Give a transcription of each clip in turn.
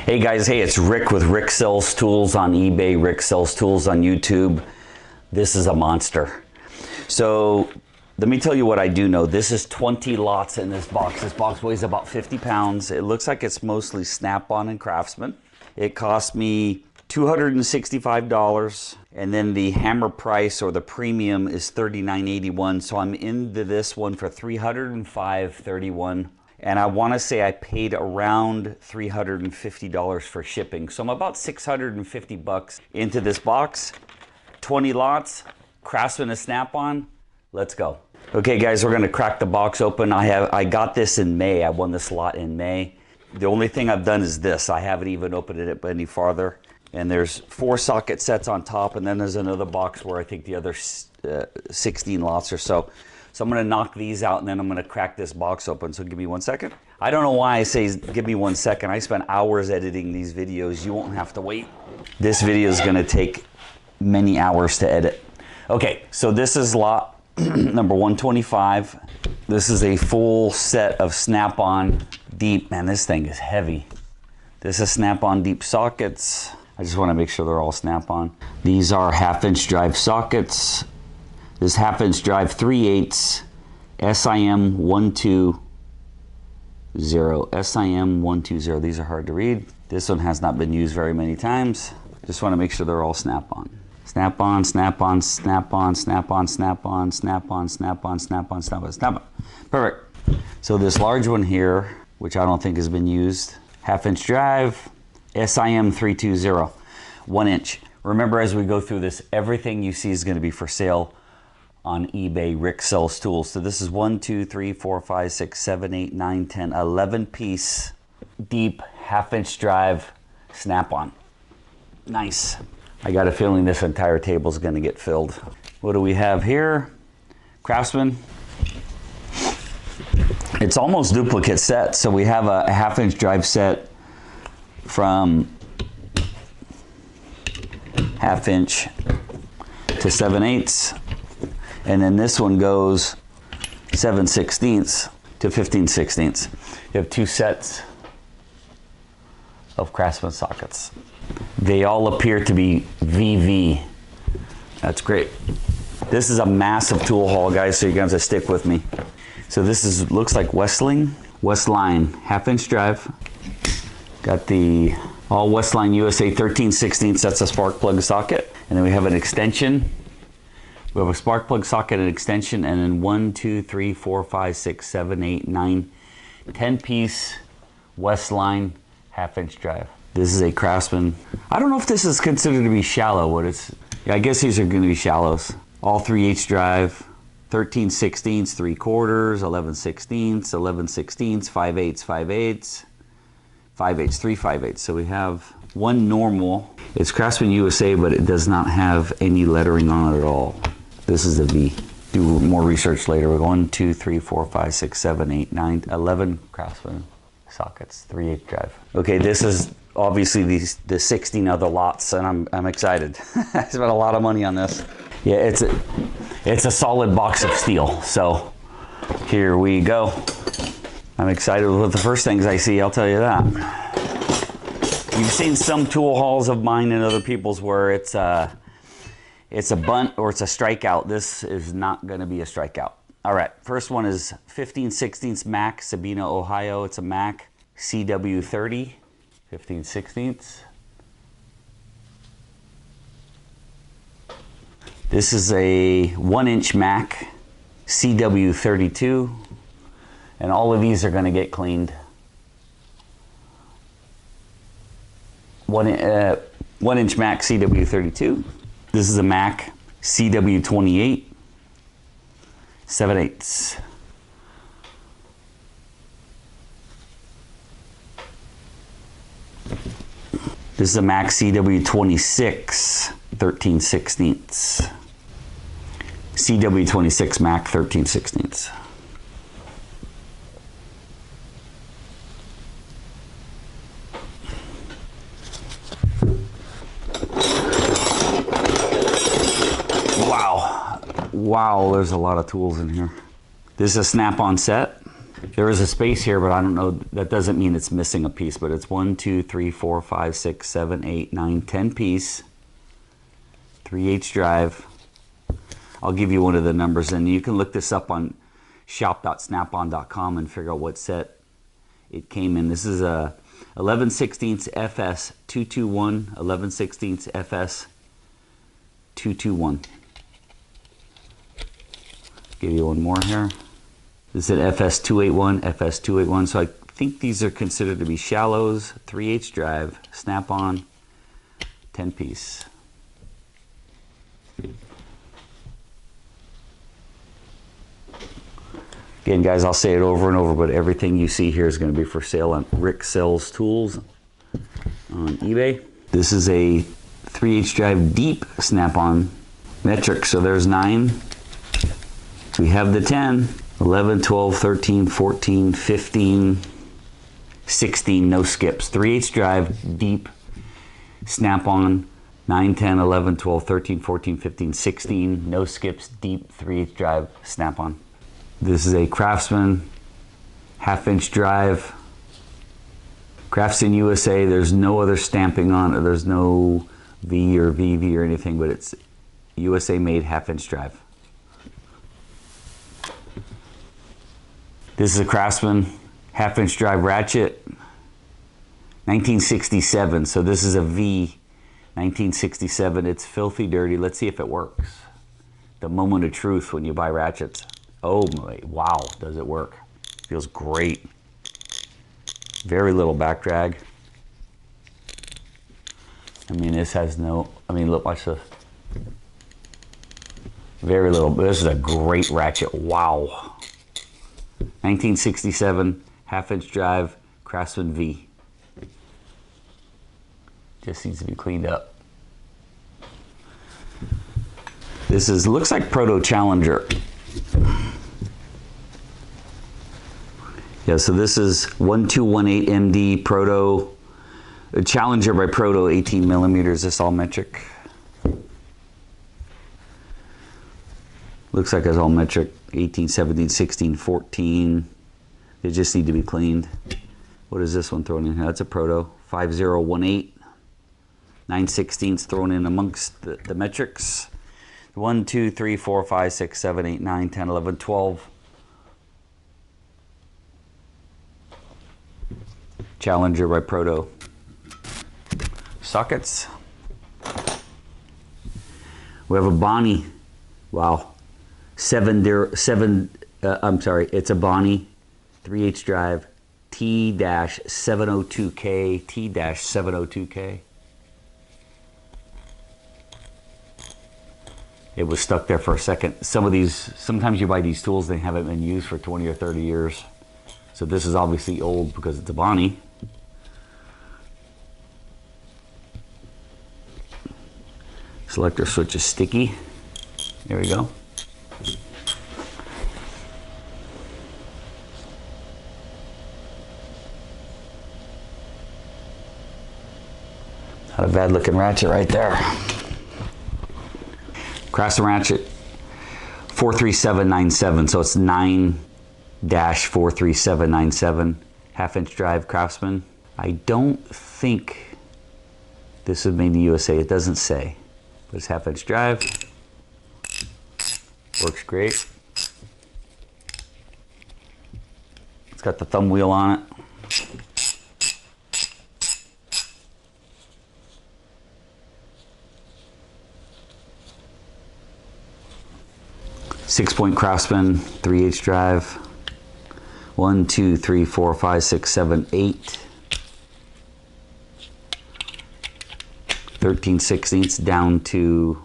Hey guys, hey, it's Rick with Rick Sells Tools on eBay, Rick Sells Tools on YouTube. This is a monster. So let me tell you what I do know. This is 20 lots in this box. This box weighs about 50 pounds. It looks like it's mostly Snap-on and Craftsman. It cost me $265, and then the hammer price or the premium is $39.81. So I'm into this one for $305.31. And I want to say I paid around $350 for shipping. So I'm about 650 bucks into this box. 20 lots, Craftsman and Snap-on. Let's go. Okay guys, we're gonna crack the box open. I got this in May. I won this lot in May. The only thing I've done is this. I haven't even opened it any farther. And there's 4 socket sets on top, and then there's another box where I think the other 16 lots or so. So I'm gonna knock these out and then I'm gonna crack this box open. So give me 1 second. I don't know why I say give me 1 second. I spent hours editing these videos. You won't have to wait. This video is gonna take many hours to edit. Okay, so this is lot number 125. This is a full set of Snap-on deep. Man, this thing is heavy. This is Snap-on deep sockets. I just wanna make sure they're all Snap-on. These are 1/2-inch drive sockets. This 1/2-inch drive 3/8 SIM 120. SIM 120. These are hard to read. This one has not been used very many times. Just want to make sure they're all Snap-on. Snap-on, Snap-on, Snap-on, Snap-on, Snap-on, Snap-on, Snap-on, Snap-on, Snap-on, Snap-on. Perfect. So this large one here, which I don't think has been used, 1/2-inch drive, SIM 320, 1 inch. Remember, as we go through this, everything you see is going to be for sale on eBay, Rick Sells Tools. So this is 1, 2, 3, 4, 5, 6, 7, 8, 9, 10, 11 piece deep 1/2-inch drive Snap-on. Nice. I got a feeling this entire table is going to get filled. What do we have here? Craftsman. It's almost duplicate set. So we have a 1/2-inch drive set from 1/2 inch to 7/8. And then this one goes 7/16 to 15/16. You have 2 sets of Craftsman sockets. They all appear to be VV. That's great. This is a massive tool haul, guys, so you're gonna have to stick with me. So this is, looks like Westline 1/2-inch drive. Got the all Westline USA 13/16. That's a spark plug socket. And then we have an extension. We have a spark plug socket and extension, and then 1, 2, 3, 4, 5, 6, 7, 8, 9, 10 piece Westline 1/2-inch drive. This is a Craftsman. I don't know if this is considered to be shallow. What it's, yeah, I guess these are going to be shallows. All 3/8 drive, 13/16, 3/4, 11/16, 11/16, 5/8, 5/8, 5/8, 3 5/8. So we have one normal. It's Craftsman USA, but it does not have any lettering on it at all. This is a V. Do more research later. We're going 2, 3, 4, 5, 6, 7, 8, 9, 11 Craftsman sockets, 3/8 drive. Okay, this is obviously the 16 other lots, and I'm excited. I spent a lot of money on this. Yeah, it's a solid box of steel. So here we go. I'm excited with the first things I see, I'll tell you that. You've seen some tool hauls of mine and other people's where it's a bunt or it's a strikeout. This is not going to be a strikeout. All right, first one is 15/16 Mac, Sabina, Ohio. It's a Mac CW30, 15/16. This is a 1-inch Mac CW32, and all of these are going to get cleaned. 1-inch Mac CW32. This is a Mac CW28, 7/8. This is a Mac CW26, 13/16. CW26 Mac 13/16. Wow, there's a lot of tools in here. This is a Snap-on set. There is a space here, but I don't know, that doesn't mean it's missing a piece, but it's 1, 2, 3, 4, 5, 6, 7, 8, 9, 10 piece, 3/8 drive. I'll give you one of the numbers, and you can look this up on shop.snapon.com and figure out what set it came in. This is a 11/16 FS 221, 11/16 FS 221. Give you one more here. This is an FS 281, FS 281. So I think these are considered to be shallows, 3/8 drive, snap-on, 10 piece. Again, guys, I'll say it over and over, but everything you see here is going to be for sale on Rick Sells Tools on eBay. This is a 3/8 drive deep snap-on metric. So there's 9. We have the 10, 11, 12, 13, 14, 15, 16, no skips. 3/8 drive deep snap-on, 9, 10, 11, 12, 13, 14, 15, 16, no skips, deep 3/8 drive snap-on. This is a Craftsman 1/2-inch drive. Craftsman USA. There's no other stamping on it. There's no V or VV or anything, but it's USA made 1/2-inch drive. This is a Craftsman 1/2-inch drive ratchet, 1967. So this is a V, 1967. It's filthy dirty. Let's see if it works. The moment of truth when you buy ratchets. Oh my, wow, does it work? Feels great. Very little back drag. I mean, this has no, I mean, look, watch this. Very little, this is a great ratchet, wow. 1967, 1/2-inch drive, Craftsman V. Just needs to be cleaned up. This is, looks like Proto Challenger. Yeah, so this is 1218 MD Proto, Challenger by Proto, 18 millimeters. This all metric. Looks like it's all metric, 18, 17, 16, 14. They just need to be cleaned. What is this one thrown in here? That's a Proto, 5018. 9/16 thrown in amongst the metrics. 1, 2, 3, 4, 5, 6, 7, 8, 9, 10, 11, 12. Challenger by Proto. Sockets. We have a Bonnie. Wow. I'm sorry, it's a Bonnie 3/8 drive T-702K, T-702K. It was stuck there for a second. Some of these, sometimes you buy these tools, they haven't been used for 20 or 30 years. So this is obviously old because it's a Bonnie. Selector switch is sticky. There we go. Not a bad looking ratchet right there. Craftsman ratchet 43797, so it's 9-43797, 1/2-inch drive Craftsman. I don't think this was made in the USA. It doesn't say, but it's 1/2-inch drive. Works great. It's got the thumb wheel on it. Six-point Craftsman, 3/8 drive. 1, 2, 3, 4, 5, 6, 7, 8. 13/16 down to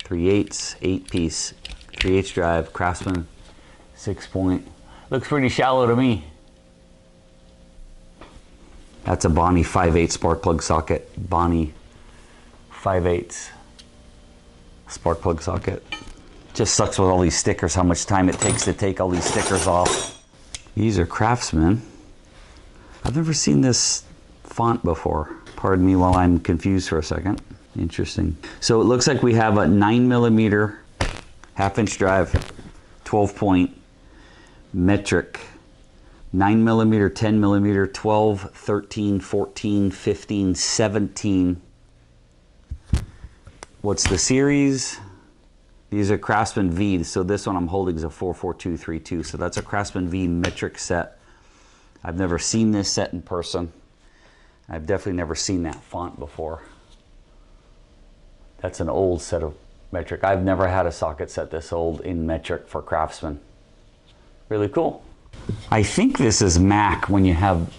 3/8, 8-piece, 3/8 drive, Craftsman, 6-point. Looks pretty shallow to me. That's a Bonnie 5/8 spark plug socket. Bonnie 5/8 spark plug socket. Just sucks with all these stickers, how much time it takes to take all these stickers off. These are Craftsman. I've never seen this font before. Pardon me while I'm confused for a second. Interesting. So it looks like we have a 9mm 1/2-inch drive, 12-point metric 9mm, 10mm, 12, 13, 14, 15, 17. What's the series? These are Craftsman V. So this one I'm holding is a 44232. So that's a Craftsman V metric set. I've never seen this set in person. I've definitely never seen that font before. That's an old set of metric. I've never had a socket set this old in metric for Craftsman. Really cool. I think this is Mac when you have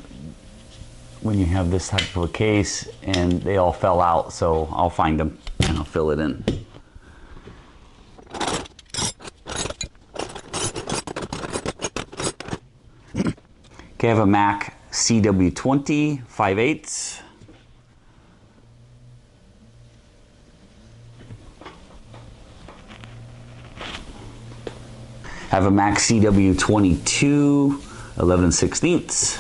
this type of a case, and they all fell out, so I'll find them and I'll fill it in. Okay, I have a Mac CW20 5/8. I have a Mac CW22 11/16.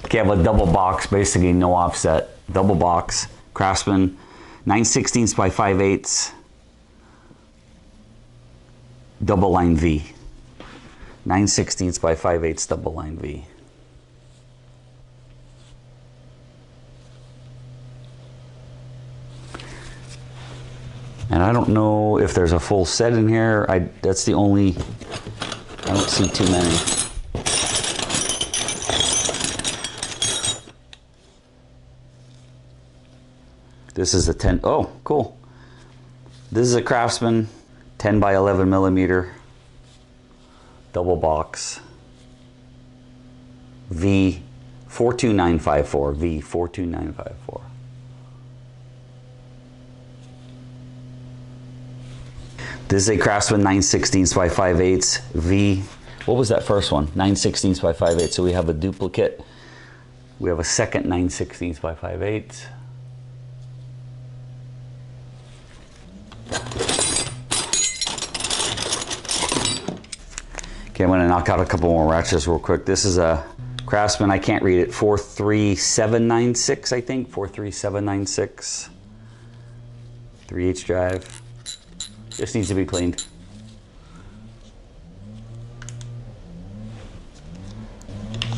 Okay, I have a double box, basically no offset. Double box, Craftsman, 9/16 by 5/8, double line V. 9/16 by 5/8 double line V. And I don't know if there's a full set in here. That's the only, I don't see too many. This is a 10, oh, cool. This is a Craftsman 10 by 11mm double box V42954, V42954. This is a Craftsman 9/16 by 5/8 V. What was that first one? 9/16 by 5/8. So we have a duplicate. We have a second 9/16 by 5/8. Okay, I'm gonna knock out a couple more ratchets real quick. This is a Craftsman, I can't read it, 43796, I think, 43796. 3/8 drive. Just needs to be cleaned.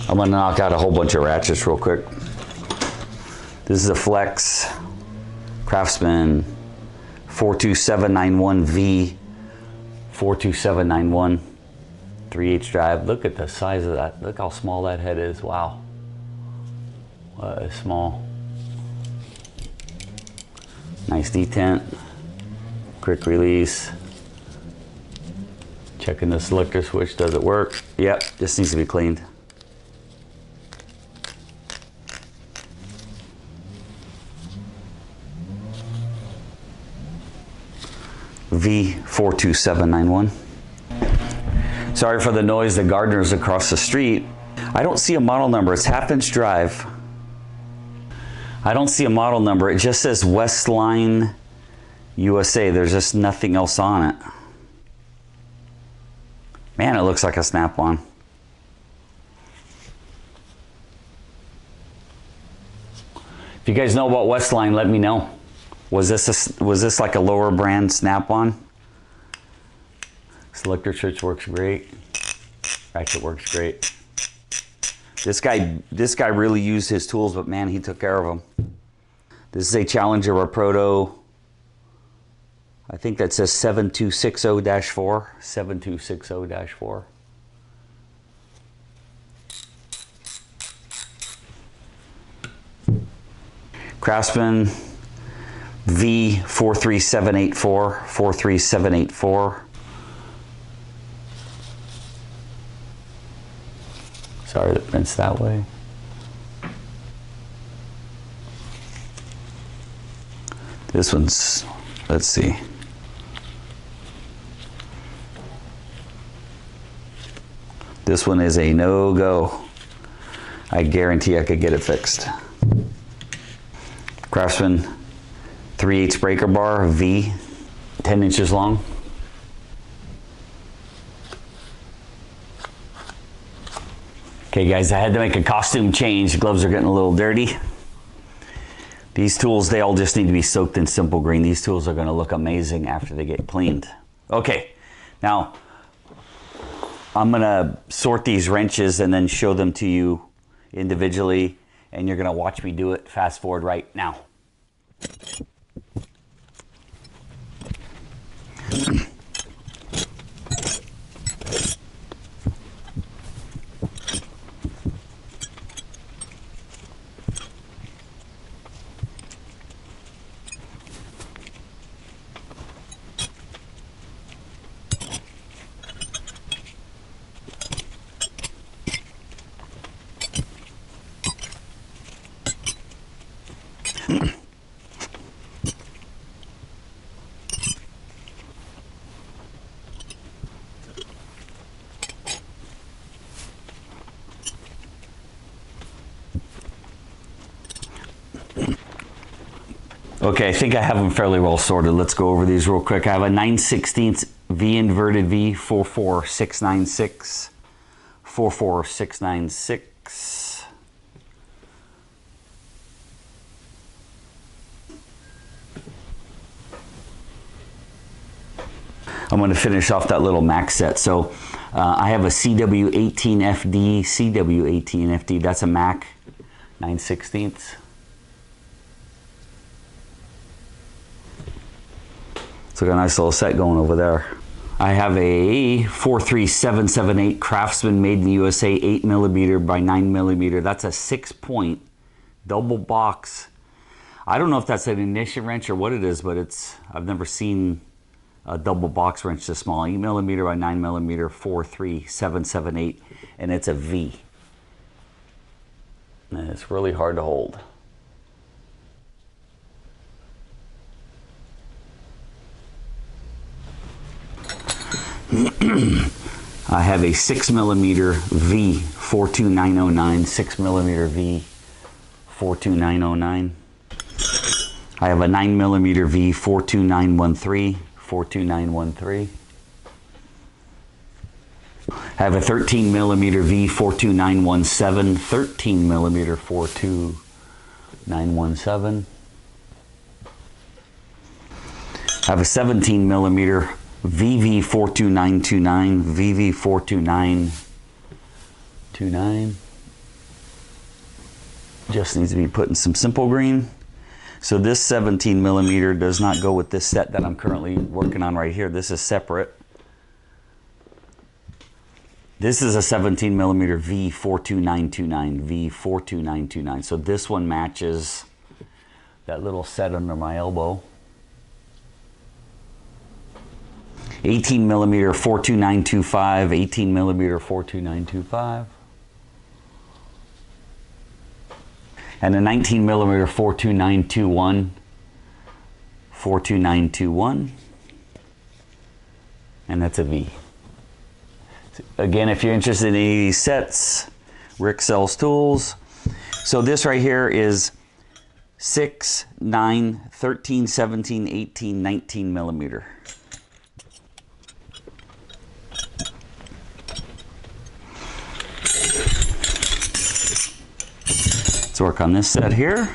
I'm gonna knock out a whole bunch of ratchets real quick. This is a Flex Craftsman 42791V, 42791. 3/8 drive. Look at the size of that. Look how small that head is. Wow. That is small. Nice detent. Quick release. Checking the selector switch. Does it work? Yep. This needs to be cleaned. V42791. Sorry for the noise, the gardener's across the street. I don't see a model number, it's 1/2-inch drive. I don't see a model number, it just says Westline USA. There's just nothing else on it. Man, it looks like a snap-on. If you guys know about Westline, let me know. Was this like a lower brand snap-on? Selector switch works great. Ratchet works great. This guy really used his tools, but man, he took care of them. This is a Challenger or Proto. I think that says 7260-4. 7260-4. Craftsman V43784. 43784. Sorry that it's that way. This one's, let's see. This one is a no-go. I guarantee I could get it fixed. Craftsman 3/8 breaker bar, V, 10 inches long. Okay, Okay guys, I had to make a costume change. The gloves are getting a little dirty. These tools, they all just need to be soaked in Simple Green. These tools are gonna look amazing after they get cleaned. Okay, now I'm gonna sort these wrenches and then show them to you individually, and you're gonna watch me do it. Fast forward right now. Okay, I think I have them fairly well sorted. Let's go over these real quick. I have a 9/16 V inverted V 44696, 44696. I'm going to finish off that little max set. So I have a CW18FD, CW18FD. That's a Mac 9/16. So got a nice little set going over there. I have a 43778 Craftsman made in the USA, 8mm by 9mm. That's a 6-point double box. I don't know if that's an ignition wrench or what it is, but I've never seen a double box wrench this small. 8mm by 9mm, 43778, and it's a V. And it's really hard to hold. I have a 6mm V 42909, 6mm V 42909. I have a 9mm V 42913, 42913. I have a 13mm V 42917, 13mm 42917. I have a 17mm VV 42929, VV 42929. Just needs to be put in some Simple Green. So this 17mm does not go with this set that I'm currently working on right here. This is separate. This is a 17mm V 42929, V 42929. So this one matches that little set under my elbow. 18mm 42925, 18mm 42925. And a 19mm 42921, 42921. And that's a V. Again, if you're interested in any of these sets, Rick sells tools. So this right here is 6, 9, 13, 17, 18, 19mm. Let's work on this set here.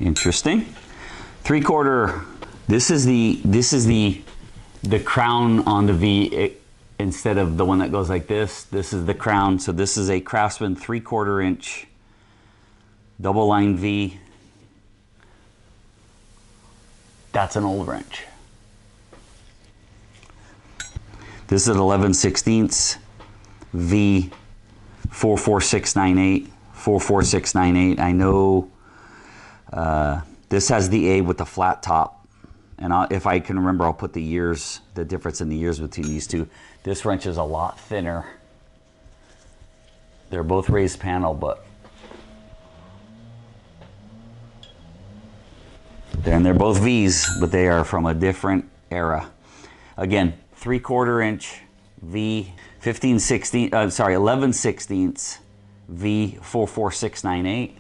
Interesting. 3/4. This is the crown on the V instead of the one that goes like this. This is the crown. So this is a Craftsman 3/4 inch double line V. That's an old wrench. This is an 11/16 V 44698. 44698. I know this has the A with the flat top, and if I can remember, I'll put the years, the difference in the years between these two. This wrench is a lot thinner. They're both raised panel, but they're both V's, but they are from a different era. Again, 3/4 inch V 11/16 V 44698,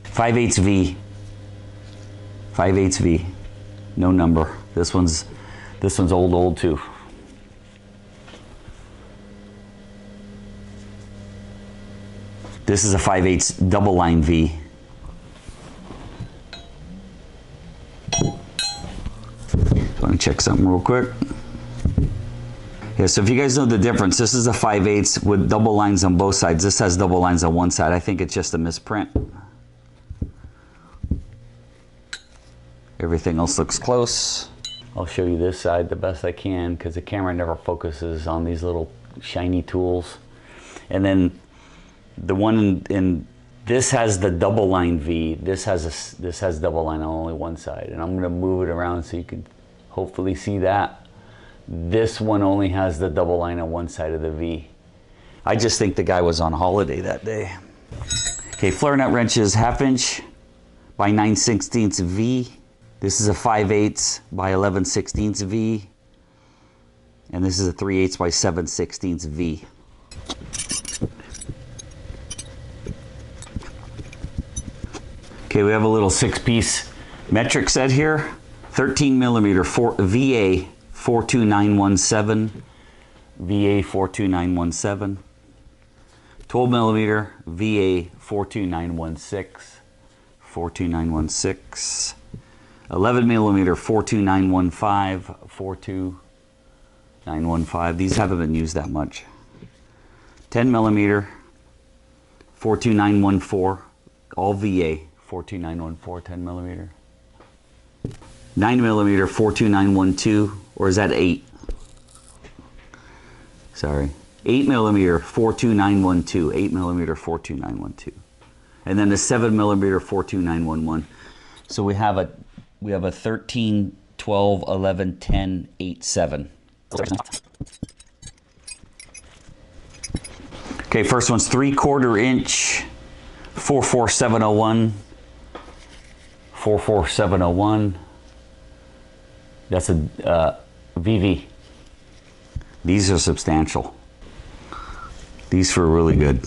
5/8 V, 5/8 V, no number. This one's old too. This is a 5/8 double line V. Let me check something real quick. Yeah, so if you guys know the difference, this is a 5/8 with double lines on both sides. This has double lines on one side. I think it's just a misprint. Everything else looks close. I'll show you this side the best I can because the camera never focuses on these little shiny tools. And then the one in this has the double line V. This has double line on only one side. And I'm gonna move it around so you can hopefully see that. This one only has the double line on one side of the V. I just think the guy was on holiday that day. Okay, flare nut wrenches, 1/2 inch by 9/16 V. This is a 5/8 by 11/16 V. And this is a 3/8 by 7/16 V. Okay, we have a little 6-piece metric set here. 13 millimeter VA 42917, VA 42917. 12 millimeter VA 42916, 42916. 11 millimeter 42915, 42915. These haven't been used that much. 10 millimeter 42914, all VA 42914, 10 millimeter. 9 millimeter 42912, or is that 8? Sorry. 8 millimeter 42912, 8 millimeter 42912. And then the 7 millimeter 42911. So we have a 13, 12, 11, 10, 8, 7. Okay, first one's 3/4 inch 44701. 44701. That's a VV. These are substantial. These feel really good.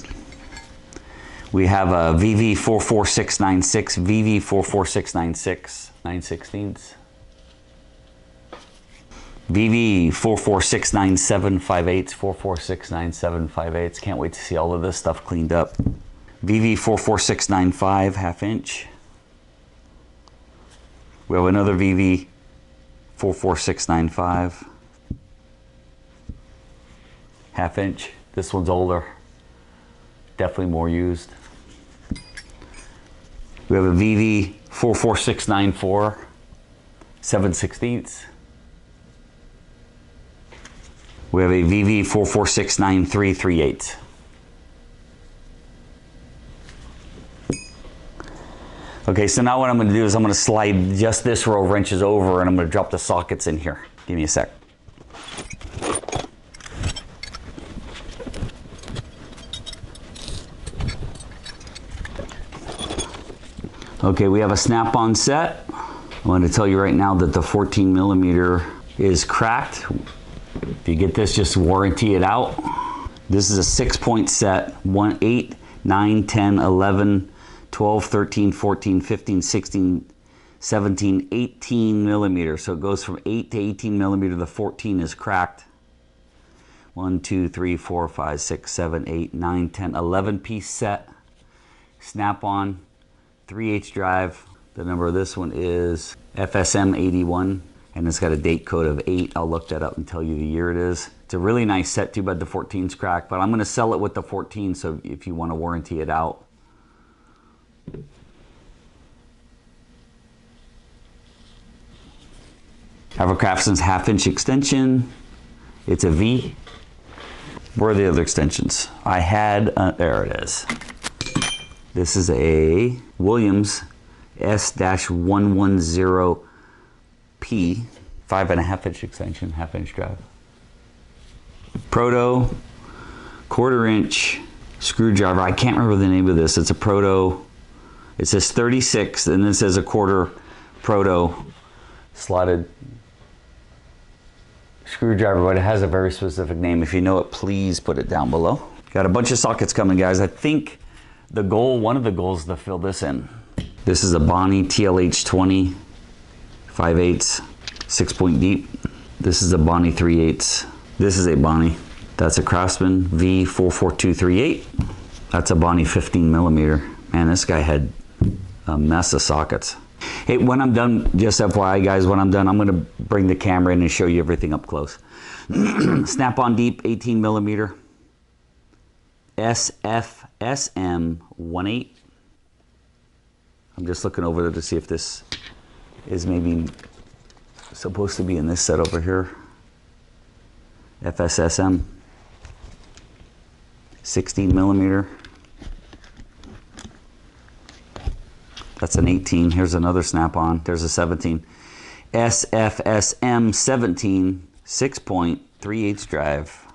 We have a VV 44696, VV 44696, 9/16. VV 44697, 5/8, 44697, 5/8. Can't wait to see all of this stuff cleaned up. VV 44695, 1/2 inch. We have another VV 44695, 1/2 inch. This one's older, definitely more used. We have a VV 44694, 7/16. We have a VV 44693, 3/8. Okay, so now what I'm going to do is I'm going to slide just this row of wrenches over and I'm going to drop the sockets in here. Give me a sec. Okay, we have a snap-on set. I want to tell you right now that the 14 millimeter is cracked. If you get this, just warranty it out. This is a 6-point set, 1, 8, 9, 10, 11, 12, 13, 14, 15, 16, 17, 18 millimeters. So it goes from 8 to 18 millimeter. The 14 is cracked. 1, 2, 3, 4, 5, 6, 7, 8, 9, 10, 11 piece set. Snap on, 3/8 drive. The number of this one is FSM 81 and it's got a date code of 8. I'll look that up and tell you the year it is. It's a really nice set, too bad the 14's cracked, but I'm going to sell it with the 14, so if you want to warranty it out. I have a Craftsman's 1/2 inch extension. It's a V. Where are the other extensions? I had, there it is. This is a Williams S-110P, 5.5 inch extension, 1/2 inch drive. Proto, 1/4 inch screwdriver. I can't remember the name of this. It's a Proto. It says 36, and then it says a 1/4 Proto slotted screwdriver, but it has a very specific name. If you know it, please put it down below. Got a bunch of sockets coming, guys. I think the goal, one of the goals is to fill this in. This is a Bonnie TLH20, 5/8, 6-point deep. This is a Bonnie 3/8. This is a Bonnie. That's a Craftsman V44238. That's a Bonnie 15 millimeter. Man, this guy had a mess of sockets. Hey, when I'm done, just FYI guys, when I'm done, I'm gonna bring the camera in and show you everything up close. Snap-on deep 18 millimeter. SFSM 1/8. I'm just looking over there to see if this is maybe supposed to be in this set over here. FSSM 16 millimeter. That's an 18. Here's another snap-on. There's a 17. SFSM 17 6-point 3/8 drive.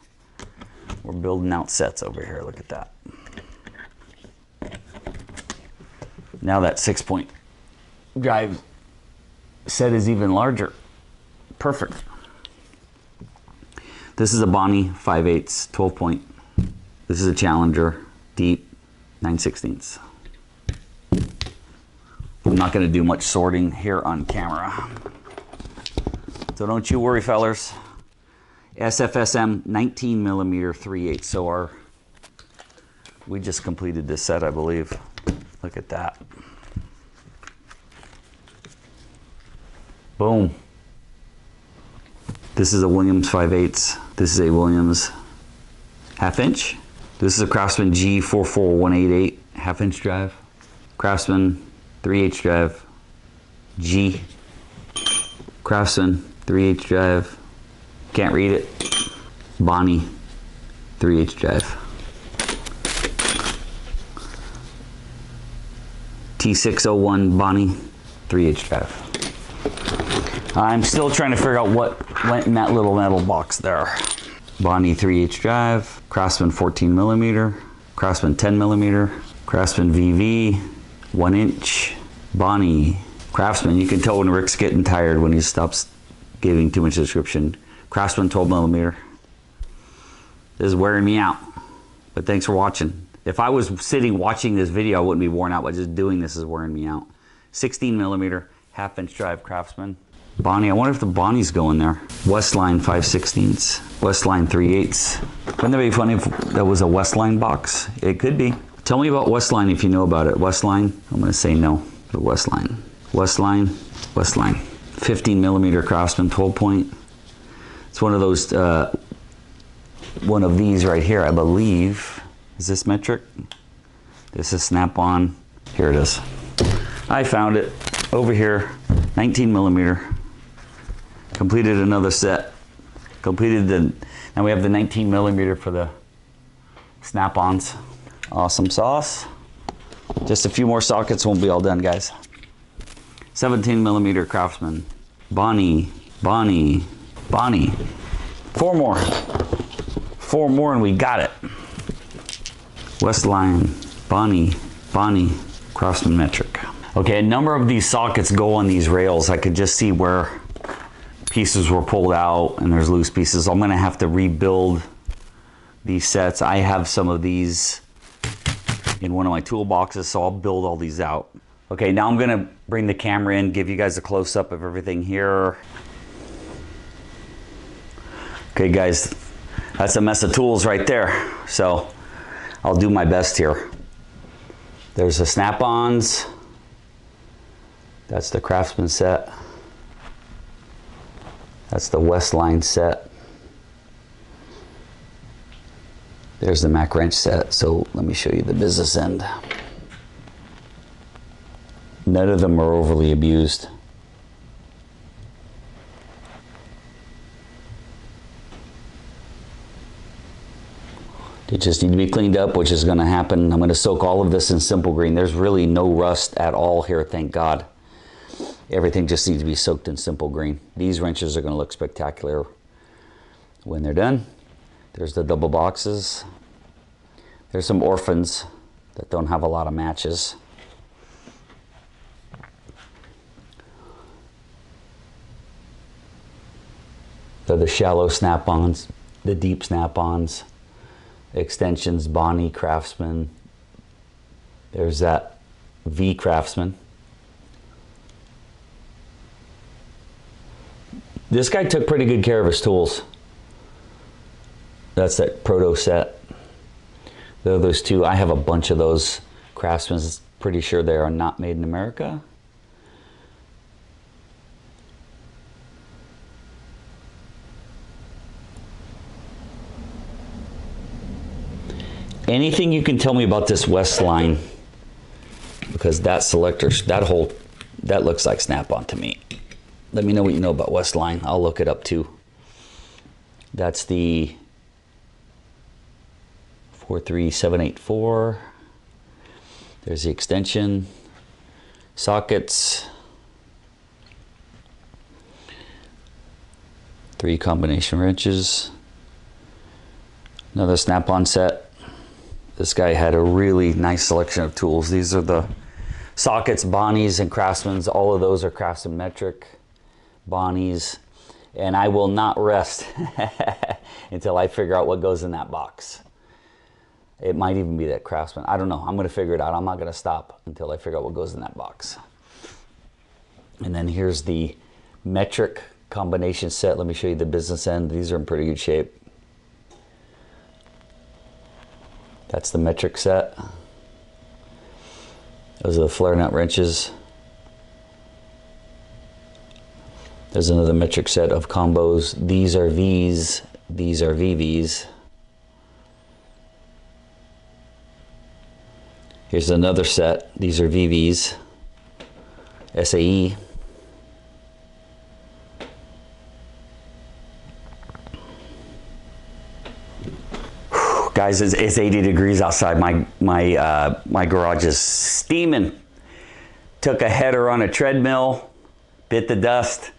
We're building out sets over here. Look at that. Now that 6-point drive set is even larger. Perfect. This is a Bonnie 5/8 12-point. This is a Challenger deep 9/16. I'm not going to do much sorting here on camera. So don't you worry, fellers. SFSM 19 millimeter 3/8. So we just completed this set, I believe. Look at that. Boom. This is a Williams 5/8. This is a Williams 1/2 inch. This is a Craftsman G44188 1/2 inch drive. Craftsman 3/8 drive. G. Craftsman 3/8 drive. Can't read it. Bonnie 3/8 drive. T601 Bonnie 3/8 drive. I'm still trying to figure out what went in that little metal box there. Bonnie 3/8 drive, Craftsman 14 millimeter, Craftsman 10 millimeter, Craftsman VV 1 inch, Bonnie, Craftsman. You can tell when Rick's getting tired when he stops giving too much description. Craftsman 12 millimeter. This is wearing me out, but thanks for watching. If I was sitting watching this video, I wouldn't be worn out, but just doing this is wearing me out. 16 millimeter 1/2 inch drive Craftsman. Bonnie, I wonder if the Bonnie's going there. Westline 5/16, Westline 3/8. Wouldn't that be funny if that was a Westline box? It could be. Tell me about Westline if you know about it. Westline, I'm gonna say no. The Westline. Westline, Westline. 15 millimeter Craftsman 12-point. It's one of those, one of these right here, I believe. Is this metric? This is snap-on. Here it is. I found it over here, 19 millimeter. Completed another set. Now we have the 19 millimeter for the snap-ons. Awesome sauce. Just a few more sockets, won't be all done, guys. 17 millimeter Craftsman. Bonnie, Bonnie, Bonnie. Four more and we got it. Westline, Bonnie, Bonnie, Craftsman metric. Okay, a number of these sockets go on these rails. I could just see where pieces were pulled out and there's loose pieces. I'm gonna have to rebuild these sets. I have some of these in one of my toolboxes, so I'll build all these out. Okay, now I'm gonna bring the camera in, give you guys a close-up of everything here. Okay guys, that's a mess of tools right there. So I'll do my best here. There's the snap-ons. That's the Craftsman set. That's the Westline set. There's the Mac wrench set. So let me show you the business end. None of them are overly abused. They just need to be cleaned up, which is going to happen. I'm going to soak all of this in simple green. There's really no rust at all here, thank God. Everything just needs to be soaked in simple green. These wrenches are going to look spectacular when they're done. There's the double boxes. There's some orphans that don't have a lot of matches. They're the shallow snap-ons, the deep snap-ons, extensions, Bonnie, Craftsman. There's that V Craftsman. This guy took pretty good care of his tools. That's that proto set. So those two, I have a bunch of those. Craftsman's, pretty sure they are not made in America. Anything you can tell me about this West line? Because that selector, that looks like Snap-on to me. Let me know what you know about West line. I'll look it up too. That's the 43784. There's the extension, sockets, 3 combination wrenches, another Snap-on set. This guy had a really nice selection of tools. These are the sockets, Bonnies and Craftsman's. All of those are Craftsman metric, Bonnies. And I will not rest until I figure out what goes in that box. It might even be that Craftsman. I don't know. I'm going to figure it out. I'm not going to stop until I figure out what goes in that box. And then here's the metric combination set. Let me show you the business end. These are in pretty good shape. That's the metric set. Those are the flare nut wrenches. There's another metric set of combos. These are V's, these are VV's. Here's another set. These are VV's, SAE. Guys, it's 80 degrees outside. My garage is steaming. Took a header on a treadmill, bit the dust.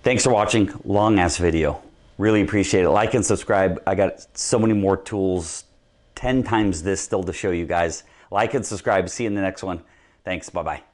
Thanks for watching. Long ass video. Really appreciate it. Like and subscribe. I got so many more tools, 10 times this still to show you guys. Like and subscribe. See you in the next one. Thanks. Bye-bye.